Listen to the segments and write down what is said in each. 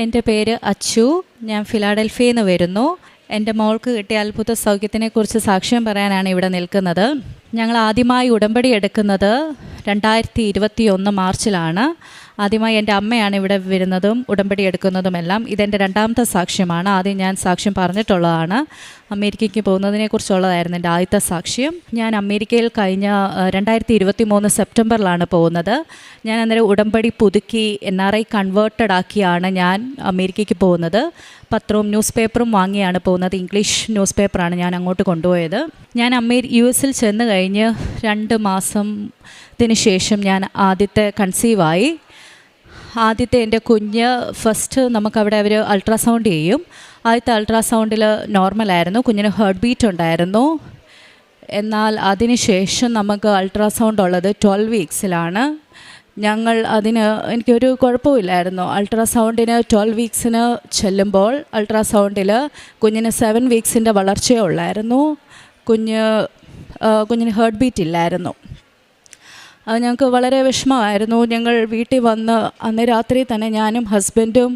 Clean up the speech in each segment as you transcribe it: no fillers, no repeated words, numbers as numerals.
എൻ്റെ പേര് അച്ചു. ഞാൻ ഫിലാഡൽഫിയയിൽ നിന്ന് വരുന്നു. എൻ്റെ മോൾക്ക് കിട്ടിയ അത്ഭുത സൗഖ്യത്തിനെക്കുറിച്ച് സാക്ഷ്യം പറയാനാണ് ഇവിടെ നിൽക്കുന്നത്. ഞങ്ങൾ ആദ്യമായി ഉടമ്പടി എടുക്കുന്നത് 2021 മാർച്ചിലാണ്. ആദ്യമായി എൻ്റെ അമ്മയാണ് ഇവിടെ വരുന്നതും ഉടമ്പടി എടുക്കുന്നതുമെല്ലാം. ഇതെൻ്റെ രണ്ടാമത്തെ സാക്ഷ്യമാണ്. ആദ്യം ഞാൻ സാക്ഷ്യം പറഞ്ഞിട്ടുള്ളതാണ്. അമേരിക്കയ്ക്ക് പോകുന്നതിനെക്കുറിച്ചുള്ളതായിരുന്നു എൻ്റെ ആദ്യത്തെ സാക്ഷ്യം. ഞാൻ അമേരിക്കയിൽ കഴിഞ്ഞ 2023 സെപ്റ്റംബറിലാണ് പോകുന്നത്. ഞാൻ അന്നേരം ഉടമ്പടി പുതുക്കി NRI കൺവേർട്ടഡ് ആക്കിയാണ് ഞാൻ അമേരിക്കയ്ക്ക് പോകുന്നത്. പത്രവും ന്യൂസ് പേപ്പറും വാങ്ങിയാണ് പോകുന്നത്. ഇംഗ്ലീഷ് ന്യൂസ് പേപ്പറാണ് ഞാൻ അങ്ങോട്ട് കൊണ്ടുപോയത്. ഞാൻ US ചെന്ന് കഴിഞ്ഞ് 2 മാസത്തിന് ശേഷം ഞാൻ ആദ്യത്തെ കൺസീവായി. ആദ്യത്തെ എൻ്റെ കുഞ്ഞ് ഫസ്റ്റ് നമുക്കവിടെ അവർ അൾട്രാസൗണ്ട് ചെയ്യും. ആദ്യത്തെ അൾട്രാസൗണ്ടിൽ നോർമലായിരുന്നു. കുഞ്ഞിന് ഹാർട്ട് ബീറ്റ് ഉണ്ടായിരുന്നു. എന്നാൽ അതിന് ശേഷം നമുക്ക് അൾട്രാസൗണ്ട് ഉള്ളത് 12 വീക്സിലാണ്. എനിക്കൊരു കുഴപ്പമില്ലായിരുന്നു. അൾട്രാസൗണ്ടിന് 12 വീക്സിന് ചെല്ലുമ്പോൾ അൾട്രാസൗണ്ടിൽ കുഞ്ഞിന് 7 വീക്സിൻ്റെ വളർച്ചയേ ഉള്ളായിരുന്നു. കുഞ്ഞിന് ഹാർട്ട് ബീറ്റ് ഇല്ലായിരുന്നു. അത് ഞങ്ങൾക്ക് വളരെ വിഷമമായിരുന്നു. ഞങ്ങൾ വീട്ടിൽ വന്ന് അന്ന് രാത്രി തന്നെ ഞാനും ഹസ്ബൻഡും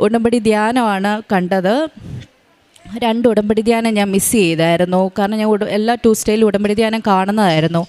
ഉടമ്പടി ധ്യാനമാണ് കണ്ടത്. 2 ഉടമ്പടി ധ്യാനം ഞാൻ മിസ് ചെയ്തായിരുന്നു. കാരണം ഞാൻ എല്ലാ ട്യൂസ്ഡേയിലും ഉടമ്പടി ധ്യാനം കാണുന്നതായിരുന്നു.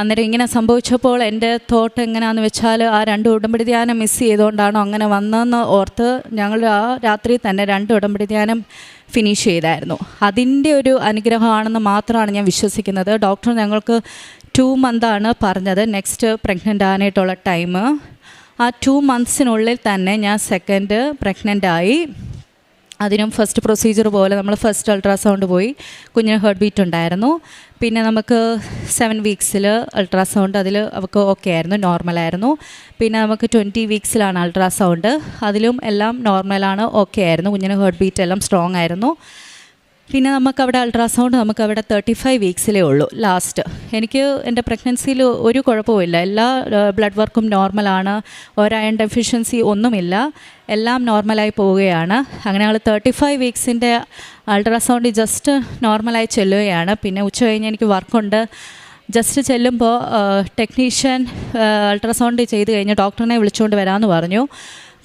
അന്നേരം ഇങ്ങനെ സംഭവിച്ചപ്പോൾ എൻ്റെ തോട്ട് എങ്ങനെയാണെന്ന് വെച്ചാൽ ആ 2 ഉടമ്പടി ധ്യാനം മിസ് ചെയ്തുകൊണ്ടാണോ അങ്ങനെ വന്നതെന്ന് ഓർത്ത് ഞങ്ങൾ ആ രാത്രി തന്നെ 2 ഉടമ്പടി ധ്യാനം ഫിനിഷ് ചെയ്തായിരുന്നു. അതിൻ്റെ ഒരു അനുഗ്രഹമാണെന്ന് മാത്രമാണ് ഞാൻ വിശ്വസിക്കുന്നത്. ഡോക്ടർ ഞങ്ങൾക്ക് 2 മന്താണ് പറഞ്ഞത് നെക്സ്റ്റ് പ്രഗ്നൻ്റ് ആകാനായിട്ടുള്ള ടൈം. ആ 2 മന്ത്സിനുള്ളിൽ തന്നെ ഞാൻ സെക്കൻഡ് പ്രഗ്നൻ്റായി. അതിനും ഫസ്റ്റ് പ്രൊസീജിയർ പോലെ നമ്മൾ ഫസ്റ്റ് അൾട്രാസൗണ്ട് പോയി. കുഞ്ഞിന് ഹാർട്ട് ബീറ്റ് ഉണ്ടായിരുന്നു. പിന്നെ നമുക്ക് 7 വീക്സിൽ അൾട്രാസൗണ്ട്, അതിൽ അവൾക്ക് ഓക്കെ ആയിരുന്നു, നോർമലായിരുന്നു. പിന്നെ നമുക്ക് 20 വീക്സിലാണ് അൾട്രാസൗണ്ട്. അതിലും എല്ലാം നോർമലാണ്, ഓക്കെ ആയിരുന്നു. കുഞ്ഞിന് ഹാർട്ട് ബീറ്റ് എല്ലാം സ്ട്രോങ് ആയിരുന്നു. പിന്നെ നമുക്കവിടെ അൾട്രാസൗണ്ട് നമുക്കവിടെ 35 വീക്സിലേ ഉള്ളൂ ലാസ്റ്റ്. എനിക്ക് എൻ്റെ പ്രഗ്നൻസിയിൽ ഒരു കുഴപ്പമില്ല. എല്ലാ ബ്ലഡ് വർക്കും നോർമലാണ്. ഒരു അയൺ ഡെഫിഷ്യൻസി ഒന്നുമില്ല. എല്ലാം നോർമലായി പോവുകയാണ്. അങ്ങനെ ഞങ്ങൾ 35 വീക്സിൻ്റെ അൾട്രാസൗണ്ട് ജസ്റ്റ് നോർമലായി ചെല്ലുകയാണ്. പിന്നെ ഉച്ച കഴിഞ്ഞ് എനിക്ക് വർക്കുണ്ട്. ജസ്റ്റ് ചെല്ലുമ്പോൾ ടെക്നീഷ്യൻ അൾട്രാസൗണ്ട് ചെയ്ത് കഴിഞ്ഞ് ഡോക്ടറിനെ വിളിച്ചുകൊണ്ട് വരാമെന്ന് പറഞ്ഞു.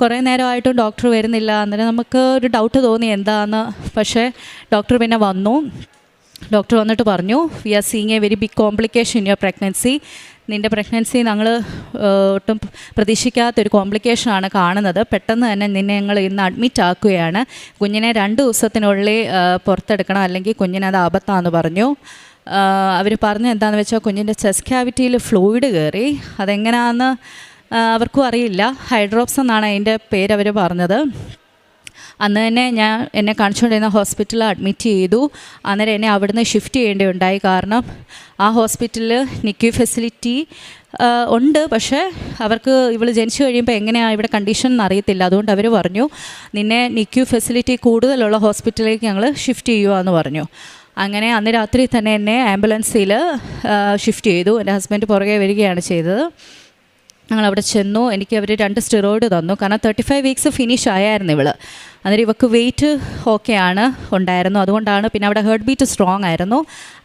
കുറേ നേരമായിട്ടും ഡോക്ടർ വരുന്നില്ല. അന്നേരം നമുക്ക് ഒരു ഡൗട്ട് തോന്നി എന്താണെന്ന്. പക്ഷേ ഡോക്ടർ പിന്നെ വന്നു. ഡോക്ടർ വന്നിട്ട് പറഞ്ഞു, we are seeing a very big complication in your pregnancy. നിൻ്റെ പ്രഗ്നൻസി ഞങ്ങൾ ഒട്ടും പ്രതീക്ഷിക്കാത്തൊരു കോംപ്ലിക്കേഷനാണ് കാണുന്നത്. പെട്ടെന്ന് തന്നെ നിന്നെ ഞങ്ങൾ ഇന്ന് അഡ്മിറ്റ് ആക്കുകയാണ്. കുഞ്ഞിനെ 2 ദിവസത്തിനുള്ളിൽ പുറത്തെടുക്കണം, അല്ലെങ്കിൽ കുഞ്ഞിനത് ആപത്താണെന്ന് പറഞ്ഞു. അവർ പറഞ്ഞ എന്താണെന്ന് വെച്ചാൽ കുഞ്ഞിൻ്റെ ചെസ്റ്റ് ക്യാവിറ്റിയിൽ ഫ്ലൂയിഡ് കയറി. അതെങ്ങനെയാണെന്ന് അവർക്കും അറിയില്ല. ഹൈഡ്രോപ്സ് എന്നാണ് അതിൻ്റെ പേര് അവർ പറഞ്ഞത്. അന്ന് തന്നെ എന്നെ കാണിച്ചുകൊണ്ടിരുന്ന ഹോസ്പിറ്റലിൽ അഡ്മിറ്റ് ചെയ്തു. അന്നേരം എന്നെ അവിടുന്ന് ഷിഫ്റ്റ് ചെയ്യേണ്ടിയുണ്ടായി. കാരണം ആ ഹോസ്പിറ്റലിൽ NICU ഫെസിലിറ്റി ഉണ്ട്. പക്ഷേ അവർക്ക് ഇവൾ ജനിച്ചു കഴിയുമ്പോൾ എങ്ങനെയാണ് ഇവിടെ കണ്ടീഷൻ എന്നറിയത്തില്ല. അതുകൊണ്ട് അവർ പറഞ്ഞു, നിന്നെ NICU ഫെസിലിറ്റി കൂടുതലുള്ള ഹോസ്പിറ്റലിലേക്ക് ഞങ്ങൾ ഷിഫ്റ്റ് ചെയ്യുകയെന്ന് പറഞ്ഞു. അങ്ങനെ അന്ന് രാത്രി തന്നെ എന്നെ ആംബുലൻസിൽ ഷിഫ്റ്റ് ചെയ്തു. എൻ്റെ ഹസ്ബൻഡ് പുറകെ വരികയാണ് ചെയ്തത്. ഞങ്ങളവിടെ ചെന്നു. എനിക്ക് അവർ 2 സ്റ്റിറോയിഡ് തന്നു. കാരണം 35 വീക്സ് ഫിനിഷ് ആയായിരുന്നു ഇവൾ. അന്നേരം ഇവൾക്ക് വെയിറ്റ് ഓക്കെയാണ് ഉണ്ടായിരുന്നു. അതുകൊണ്ടാണ്. പിന്നെ അവിടെ ഹാർട്ട് ബീറ്റ് സ്ട്രോങ് ആയിരുന്നു.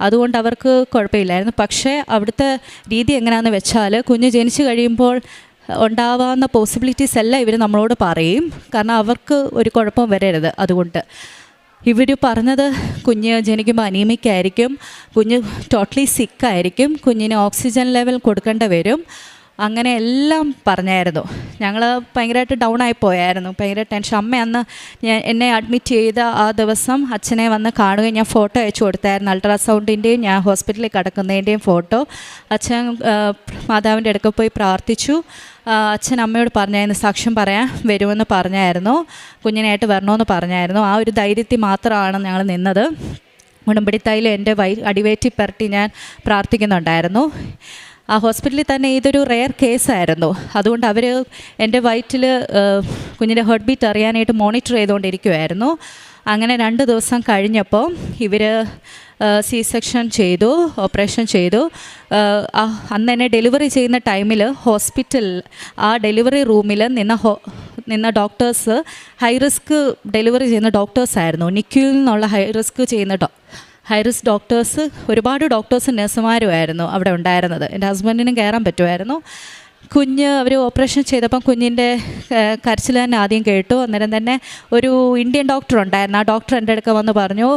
അതുകൊണ്ട് അവർക്ക് കുഴപ്പമില്ലായിരുന്നു. പക്ഷേ അവിടുത്തെ രീതി എങ്ങനെയാണെന്ന് വെച്ചാൽ കുഞ്ഞ് ജനിച്ചു കഴിയുമ്പോൾ ഉണ്ടാവാവുന്ന പോസിബിലിറ്റീസ് എല്ലാം ഇവർ നമ്മളോട് പറയും. കാരണം അവർക്ക് ഒരു കുഴപ്പം വരരുത്. അതുകൊണ്ട് ഇവർ പറഞ്ഞത് കുഞ്ഞ് ജനിക്കുമ്പോൾ അനീമിക്കായിരിക്കും, കുഞ്ഞ് ടോട്ടലി സിക്കായിരിക്കും, കുഞ്ഞിന് ഓക്സിജൻ ലെവൽ കൊടുക്കേണ്ടി വരും, അങ്ങനെ എല്ലാം പറഞ്ഞായിരുന്നു. ഞങ്ങൾ ഭയങ്കരമായിട്ട് ഡൗൺ ആയി പോയായിരുന്നു. ഭയങ്കര ടെൻഷൻ. അമ്മ അന്ന് എന്നെ അഡ്മിറ്റ് ചെയ്ത ആ ദിവസം അച്ഛനെ വന്ന് കാണുകയും ഞാൻ ഫോട്ടോ അയച്ചു കൊടുത്തായിരുന്നു. അൾട്രാസൗണ്ടിൻ്റെയും ഞാൻ ഹോസ്പിറ്റലിൽ കിടക്കുന്നതിൻ്റെയും ഫോട്ടോ. അച്ഛൻ മാതാവിൻ്റെ അടുക്ക പോയി പ്രാർത്ഥിച്ചു. അച്ഛൻ അമ്മയോട് പറഞ്ഞായിരുന്നു സാക്ഷ്യം പറയാൻ വരുമെന്ന് പറഞ്ഞായിരുന്നു. കുഞ്ഞിനായിട്ട് വരണമെന്ന് പറഞ്ഞായിരുന്നു. ആ ഒരു ധൈര്യത്തിൽ മാത്രമാണ് ഞങ്ങൾ നിന്നത്. ഉടമ്പടിത്തായിൽ എൻ്റെ അടിവയറ്റിൽ പുരട്ടി ഞാൻ പ്രാർത്ഥിക്കുന്നുണ്ടായിരുന്നു. ആ ഹോസ്പിറ്റലിൽ തന്നെ ഇതൊരു റെയർ കേസായിരുന്നു. അതുകൊണ്ട് അവർ എൻ്റെ വയറ്റിൽ കുഞ്ഞിൻ്റെ ഹാർട്ട് ബീറ്റ് അറിയാനായിട്ട് മോണിറ്റർ ചെയ്തുകൊണ്ടിരിക്കുമായിരുന്നു. അങ്ങനെ 2 ദിവസം കഴിഞ്ഞപ്പോൾ ഇവർ C-സെക്ഷൻ ചെയ്തു, ഓപ്പറേഷൻ ചെയ്തു. അന്ന് എന്നെ ഡെലിവറി ചെയ്യുന്ന ടൈമിൽ ആ ഡെലിവറി റൂമിൽ നിന്ന ഡോക്ടേഴ്സ് ഹൈ റിസ്ക് ഡെലിവറി ചെയ്യുന്ന ഡോക്ടേഴ്സായിരുന്നു. NICUയിൽ നിന്നുള്ള ഹൈ റിസ്ക് ഡോക്ടേഴ്സ്, ഒരുപാട് ഡോക്ടേഴ്സും നഴ്സുമാരുമായിരുന്നു അവിടെ ഉണ്ടായിരുന്നത്. എൻ്റെ ഹസ്ബൻഡിനും കയറാൻ പറ്റുമായിരുന്നു. കുഞ്ഞ് അവർ ഓപ്പറേഷൻ ചെയ്തപ്പം കുഞ്ഞിൻ്റെ കരച്ചിൽ തന്നെ ആദ്യം കേട്ടു. അന്നേരം തന്നെ ഒരു ഇന്ത്യൻ ഡോക്ടർ ഉണ്ടായിരുന്നു. ആ ഡോക്ടർ എൻ്റെ അടുക്ക വന്ന് പറഞ്ഞു,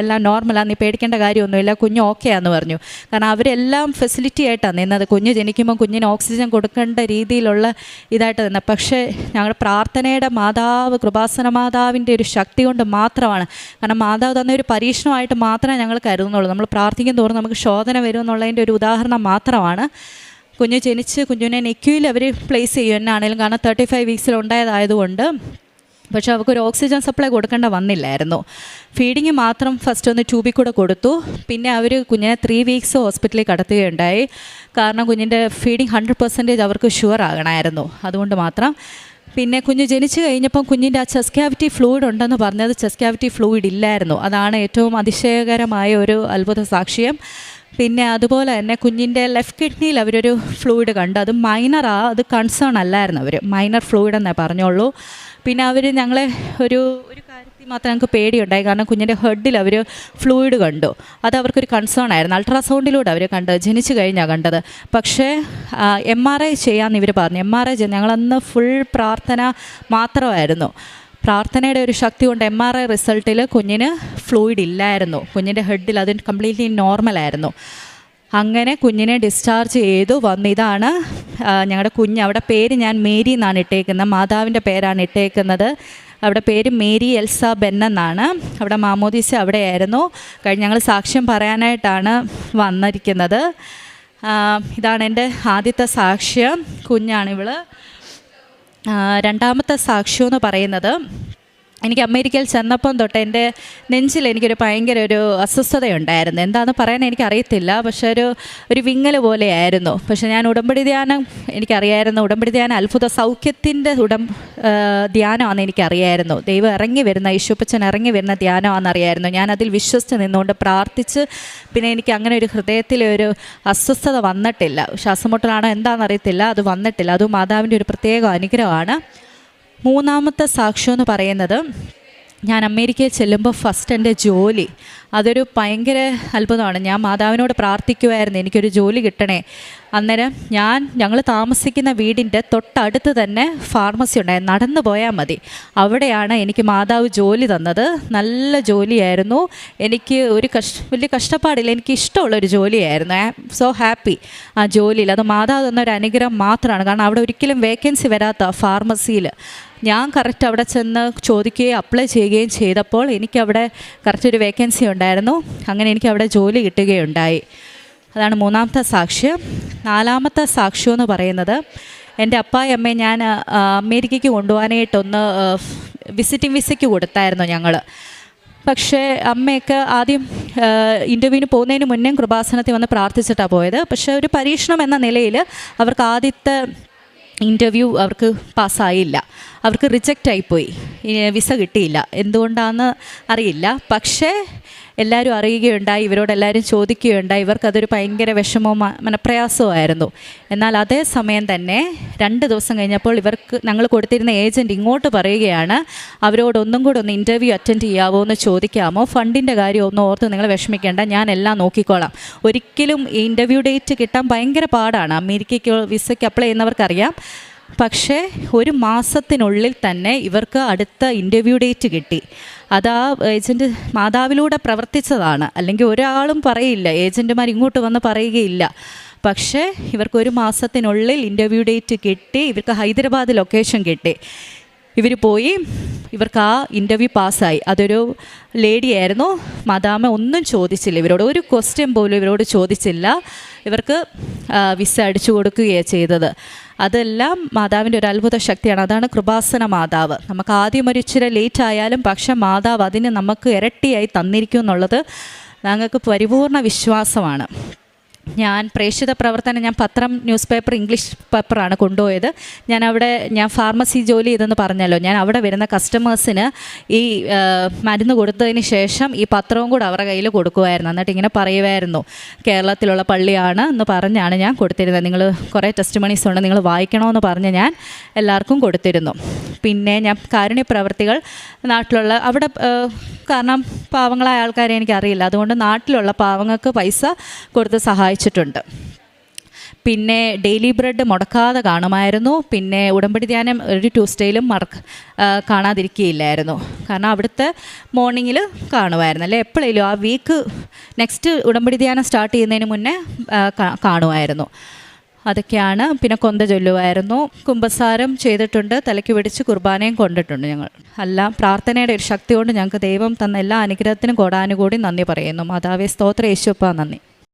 എല്ലാം നോർമലാണ്, നീ പേടിക്കേണ്ട കാര്യമൊന്നുമില്ല, കുഞ്ഞ് ഓക്കെ ആണെന്ന് പറഞ്ഞു. കാരണം അവരെല്ലാം ഫെസിലിറ്റി ആയിട്ടാണ് നിന്നത്. കുഞ്ഞ് ജനിക്കുമ്പം കുഞ്ഞിന് ഓക്സിജൻ കൊടുക്കേണ്ട രീതിയിലുള്ള ഇതായിട്ട് നിന്നത്. പക്ഷേ ഞങ്ങളുടെ പ്രാർത്ഥനയുടെ മാതാവ്, കൃപാസന മാതാവിൻ്റെ ഒരു ശക്തി കൊണ്ട് മാത്രമാണ്. കാരണം മാതാവ് തന്ന ഒരു പരീക്ഷണമായിട്ട് മാത്രമേ ഞങ്ങൾ കരുതുന്നുള്ളൂ. നമ്മൾ പ്രാർത്ഥിക്കും തോറും നമുക്ക് ശോധന വരും എന്നുള്ളതിൻ്റെ ഒരു ഉദാഹരണം മാത്രമാണ്. കുഞ്ഞ് ജനിച്ച് കുഞ്ഞിനെ നെക്യൂയിൽ അവർ പ്ലേസ് ചെയ്യും എന്നാണെങ്കിലും, കാരണം 35 വീക്സിൽ ഉണ്ടായതായതുകൊണ്ട്. പക്ഷേ അവർക്കൊരു ഓക്സിജൻ സപ്ലൈ കൊടുക്കേണ്ട വന്നില്ലായിരുന്നു. ഫീഡിങ് മാത്രം ഫസ്റ്റ് ഒന്ന് ട്യൂബിൽ കൂടെ കൊടുത്തു. പിന്നെ അവർ കുഞ്ഞിനെ 3 വീക്സ് ഹോസ്പിറ്റലിൽ കടത്തുകയുണ്ടായി. കാരണം കുഞ്ഞിൻ്റെ ഫീഡിങ് 100% അവർക്ക് ഷുവർ ആകണമായിരുന്നു, അതുകൊണ്ട് മാത്രം. പിന്നെ കുഞ്ഞ് ജനിച്ച് കഴിഞ്ഞപ്പം കുഞ്ഞിൻ്റെ ആ ചെസ്റ്റ് ക്യാവിറ്റി ഫ്ലൂയിഡ് ഉണ്ടെന്ന് പറഞ്ഞത് ചെസ്റ്റ് ക്യാവിറ്റി ഫ്ലൂയിഡ് ഇല്ലായിരുന്നു. അതാണ് ഏറ്റവും അതിശയകരമായ ഒരു അത്ഭുത സാക്ഷ്യം. പിന്നെ അതുപോലെ തന്നെ കുഞ്ഞിൻ്റെ ലെഫ്റ്റ് കിഡ്നിയിൽ അവരൊരു ഫ്ലൂയിഡ് കണ്ടു. അത് മൈനറാണ്, അത് കൺസേൺ അല്ലായിരുന്നു. അവർ മൈനർ ഫ്ലൂയിഡ് എന്നേ പറഞ്ഞോളൂ. പിന്നെ അവർ ഞങ്ങളെ ഒരു കാര്യത്തിൽ മാത്രം ഞങ്ങൾക്ക് പേടിയുണ്ടായി. കാരണം കുഞ്ഞിൻ്റെ ഹെഡിൽ അവർ ഫ്ലൂയിഡ് കണ്ടു. അത് അവർക്കൊരു കൺസേൺ ആയിരുന്നു. അൾട്രാസൗണ്ടിലൂടെ അവർ കണ്ടത്, ജനിച്ച് കഴിഞ്ഞാണ് കണ്ടത്. പക്ഷേ MRI ചെയ്യാമെന്ന് ഇവർ പറഞ്ഞു. MRI ഞങ്ങളന്ന് ഫുൾ പ്രാർത്ഥന മാത്രമായിരുന്നു. പ്രാർത്ഥനയുടെ ഒരു ശക്തി കൊണ്ട് MRI റിസൾട്ടിൽ കുഞ്ഞിന് ഫ്ലൂയിഡ് ഇല്ലായിരുന്നു. കുഞ്ഞിൻ്റെ ഹെഡിൽ അത് കംപ്ലീറ്റ്ലി നോർമലായിരുന്നു. അങ്ങനെ കുഞ്ഞിനെ ഡിസ്ചാർജ് ചെയ്തു വന്ന്. ഇതാണ് ഞങ്ങളുടെ കുഞ്ഞ്. അവിടെ പേര് ഞാൻ മേരി എന്നാണ് ഇട്ടേക്കുന്നത്, മാതാവിൻ്റെ പേരാണ് ഇട്ടേക്കുന്നത്. അവിടെ പേര് മേരി എൽസ ബെൻ എന്നാണ്. അവിടെ മാമോദീസ അവിടെയായിരുന്നു. കഴിഞ്ഞ് ഞങ്ങൾ സാക്ഷ്യം പറയാനായിട്ടാണ് വന്നിരിക്കുന്നത്. ഇതാണ് എൻ്റെ ആദ്യത്തെ സാക്ഷ്യം. കുഞ്ഞാണിവൾ. രണ്ടാമത്തെ സാക്ഷ്യം എന്ന് പറയുന്നത്, എനിക്ക് അമേരിക്കയിൽ ചെന്നപ്പം തൊട്ട് എൻ്റെ നെഞ്ചിൽ എനിക്കൊരു ഭയങ്കര ഒരു അസ്വസ്ഥതയുണ്ടായിരുന്നു. എന്താണെന്ന് പറയാൻ എനിക്കറിയത്തില്ല. പക്ഷേ ഒരു വിങ്ങൽ പോലെയായിരുന്നു. പക്ഷേ ഞാൻ ഉടമ്പടി ധ്യാനം എനിക്കറിയായിരുന്നു. ഉടമ്പടി ധ്യാനം അത്ഭുത സൗഖ്യത്തിൻ്റെ ധ്യാനമാണെന്ന് എനിക്കറിയായിരുന്നു. ദൈവം ഇറങ്ങി വരുന്ന, യേശുപ്പച്ചൻ ഇറങ്ങി വരുന്ന ധ്യാനമാണെന്നറിയായിരുന്നു. ഞാനതിൽ വിശ്വസിച്ച് നിന്നുകൊണ്ട് പ്രാർത്ഥിച്ച്. പിന്നെ എനിക്ക് അങ്ങനെ ഒരു ഹൃദയത്തിലൊരു അസ്വസ്ഥത വന്നിട്ടില്ല. ശ്വാസമുട്ടലാണോ എന്താണെന്നറിയത്തില്ല, അത് വന്നിട്ടില്ല. അത് മാതാവിൻ്റെ ഒരു പ്രത്യേക അനുഗ്രഹമാണ്. മൂന്നാമത്തെ സാക്ഷ്യം എന്ന് പറയുന്നത്, ഞാൻ അമേരിക്കയിൽ ചെല്ലുമ്പോൾ ഫസ്റ്റ് എൻ്റെ ജോലി, അതൊരു ഭയങ്കര അത്ഭുതമാണ്. ഞാൻ മാതാവിനോട് പ്രാർത്ഥിക്കുമായിരുന്നു, എനിക്കൊരു ജോലി കിട്ടണേ. അന്നേരം ഞങ്ങൾ താമസിക്കുന്ന വീടിൻ്റെ തൊട്ടടുത്ത് തന്നെ ഫാർമസി ഉണ്ടായിരുന്നു, നടന്നു പോയാൽ മതി. അവിടെയാണ് എനിക്ക് മാതാവ് ജോലി തന്നത്. നല്ല ജോലിയായിരുന്നു. എനിക്ക് വലിയ കഷ്ടപ്പാടില്ല, എനിക്ക് ഇഷ്ടമുള്ളൊരു ജോലിയായിരുന്നു. ഐ ആം സോ ഹാപ്പി ആ ജോലിയിൽ. അത് മാതാവ് തന്നൊരു അനുഗ്രഹം മാത്രമാണ്. കാരണം അവിടെ ഒരിക്കലും വേക്കൻസി വരാത്ത ഫാർമസിയിൽ ഞാൻ കറക്റ്റ് അവിടെ ചെന്ന് ചോദിക്കുകയും അപ്ലൈ ചെയ്യുകയും ചെയ്തപ്പോൾ എനിക്കവിടെ കറക്റ്റ് ഒരു വേക്കൻസി ഉണ്ടായിരുന്നു. അങ്ങനെ എനിക്ക് അവിടെ ജോലി കിട്ടുകയുണ്ടായി. അതാണ് മൂന്നാമത്തെ സാക്ഷ്യം. നാലാമത്തെ സാക്ഷ്യം എന്ന് പറയുന്നത്, എൻ്റെ അപ്പായും അമ്മയും ഞാൻ അമേരിക്കയ്ക്ക് കൊണ്ടുപോകാനായിട്ടൊന്ന് വിസിറ്റിംഗ് വിസയ്ക്ക് കൊടുത്തായിരുന്നു ഞങ്ങൾ. പക്ഷേ അമ്മയൊക്കെ ആദ്യം ഇൻ്റർവ്യൂവിന് പോകുന്നതിന് മുന്നേ കൃപാസനത്തിൽ വന്ന് പ്രാർത്ഥിച്ചിട്ടാണ് പോയത്. പക്ഷേ ഒരു പരീക്ഷണം എന്ന നിലയിൽ അവർക്ക് ആദ്യത്തെ ഇൻ്റർവ്യൂ അവർക്ക് പാസ്സായില്ല. അവർക്ക് റിജക്റ്റ് ആയിപ്പോയി, വിസ കിട്ടിയില്ല. എന്തുകൊണ്ടാണെന്ന് അറിയില്ല. പക്ഷേ എല്ലാവരും അറിയുകയുണ്ടായി, ഇവരോടെല്ലാവരും ചോദിക്കുകയുണ്ടായി. ഇവർക്കതൊരു ഭയങ്കര വിഷമവും മനപ്രയാസവുമായിരുന്നു. എന്നാൽ അതേ സമയം തന്നെ 2 ദിവസം കഴിഞ്ഞപ്പോൾ ഞങ്ങൾ കൊടുത്തിരുന്ന ഏജൻറ്റ് ഇങ്ങോട്ട് പറയുകയാണ്, അവരോടൊന്നും കൂടെ ഒന്ന് ഇൻ്റർവ്യൂ അറ്റൻഡ് ചെയ്യാമോ എന്ന് ചോദിക്കാമോ, ഫണ്ടിൻ്റെ കാര്യം ഒന്നും ഓർത്ത് നിങ്ങൾ വിഷമിക്കേണ്ട, ഞാൻ എല്ലാം നോക്കിക്കോളാം. ഒരിക്കലും ഈ ഇൻ്റർവ്യൂ ഡേറ്റ് കിട്ടാൻ ഭയങ്കര പാടാണ്. അമേരിക്കയ്ക്ക് വിസയ്ക്ക് അപ്ലൈ ചെയ്യുന്നവർക്കറിയാം. പക്ഷേ 1 മാസത്തിനുള്ളിൽ തന്നെ ഇവർക്ക് അടുത്ത ഇൻ്റർവ്യൂ ഡേറ്റ് കിട്ടി. അത് ആ ഏജൻറ്റ് മാതാവിലൂടെ പ്രവർത്തിച്ചതാണ്. അല്ലെങ്കിൽ ഒരാളും പറയില്ല, ഏജൻറ്റുമാർ ഇങ്ങോട്ട് വന്ന് പറയുകയില്ല. പക്ഷേ ഇവർക്ക് 1 മാസത്തിനുള്ളിൽ ഇൻ്റർവ്യൂ ഡേറ്റ് കിട്ടി. ഇവർക്ക് ഹൈദരാബാദ് ലൊക്കേഷൻ കിട്ടി. ഇവർ പോയി, ഇവർക്ക് ആ ഇൻ്റർവ്യൂ പാസ്സായി. അതൊരു ലേഡിയായിരുന്നു. മാതാമ ഒന്നും ചോദിച്ചില്ല, ഇവരോട് ഒരു ക്വസ്റ്റ്യൻ പോലും ഇവരോട് ചോദിച്ചില്ല. ഇവർക്ക് വിസ അടിച്ചു കൊടുക്കുകയാണ് ചെയ്തത്. അതെല്ലാം മാതാവിൻ്റെ ഒരു അത്ഭുത ശക്തിയാണ്. അതാണ് കൃപാസന മാതാവ്. നമുക്ക് ആദ്യം ഒരു ഇച്ചിരി ലേറ്റ് ആയാലും പക്ഷെ മാതാവ് അതിന് നമുക്ക് ഇരട്ടിയായി തന്നിരിക്കും എന്നുള്ളത് ഞങ്ങൾക്ക് പരിപൂർണ വിശ്വാസമാണ്. ഞാൻ പ്രേക്ഷിത പ്രവർത്തനം, ഞാൻ പത്രം, ന്യൂസ് പേപ്പർ, ഇംഗ്ലീഷ് പേപ്പറാണ് കൊണ്ടുപോയത്. ഞാൻ ഫാർമസി ജോലി ചെയ്തെന്ന് പറഞ്ഞല്ലോ. ഞാൻ അവിടെ വരുന്ന കസ്റ്റമേഴ്സിന് ഈ മരുന്ന് കൊടുത്തതിന് ശേഷം ഈ പത്രവും കൂടെ അവരുടെ കയ്യിൽ കൊടുക്കുമായിരുന്നു. എന്നിട്ട് ഇങ്ങനെ പറയുമായിരുന്നു, കേരളത്തിലുള്ള പള്ളിയാണ് എന്ന് പറഞ്ഞാണ് ഞാൻ കൊടുത്തിരുന്നത്. നിങ്ങൾ കുറേ ടെസ്റ്റിമണീസ് ഉണ്ട്, നിങ്ങൾ വായിക്കണമെന്ന് പറഞ്ഞ് ഞാൻ എല്ലാവർക്കും കൊടുത്തിരുന്നു. പിന്നെ ഞാൻ കാരുണ്യ പ്രവർത്തികൾ നാട്ടിലുള്ള അവിടെ, കാരണം പാവങ്ങളായ ആൾക്കാരെ എനിക്കറിയില്ല, അതുകൊണ്ട് നാട്ടിലുള്ള പാവങ്ങൾക്ക് പൈസ കൊടുത്ത് സഹായിച്ചിട്ടുണ്ട്. പിന്നെ ഡെയിലി ബ്രെഡ് മുടക്കാതെ കാണുമായിരുന്നു. പിന്നെ ഉടമ്പടി ധ്യാനം ഒരു ട്യൂസ്ഡേയിലും കാണാതിരിക്കുകയില്ലായിരുന്നു. കാരണം അവിടുത്തെ മോർണിംഗിൽ കാണുമായിരുന്നു, അല്ലെ എപ്പോഴേലും ആ വീക്ക് നെക്സ്റ്റ് ഉടമ്പടി ധ്യാനം സ്റ്റാർട്ട് ചെയ്യുന്നതിന് മുന്നേ കാണുമായിരുന്നു. അതൊക്കെയാണ്. പിന്നെ കൊന്ത ചൊല്ലുമായിരുന്നു, കുമ്പസാരം ചെയ്തിട്ടുണ്ട്, തലയ്ക്ക് പിടിച്ച് കുർബാനയും കൊണ്ടിട്ടുണ്ട്. ഞങ്ങൾ എല്ലാം പ്രാർത്ഥനയുടെ ഒരു ശക്തി കൊണ്ട് ഞങ്ങൾക്ക് ദൈവം തന്ന എല്ലാ അനുഗ്രഹത്തിനും കോടാനുകൂടി നന്ദി പറയുന്നു. മാതാവേ സ്തോത്രം, യേശുവപ്പാ നന്ദി.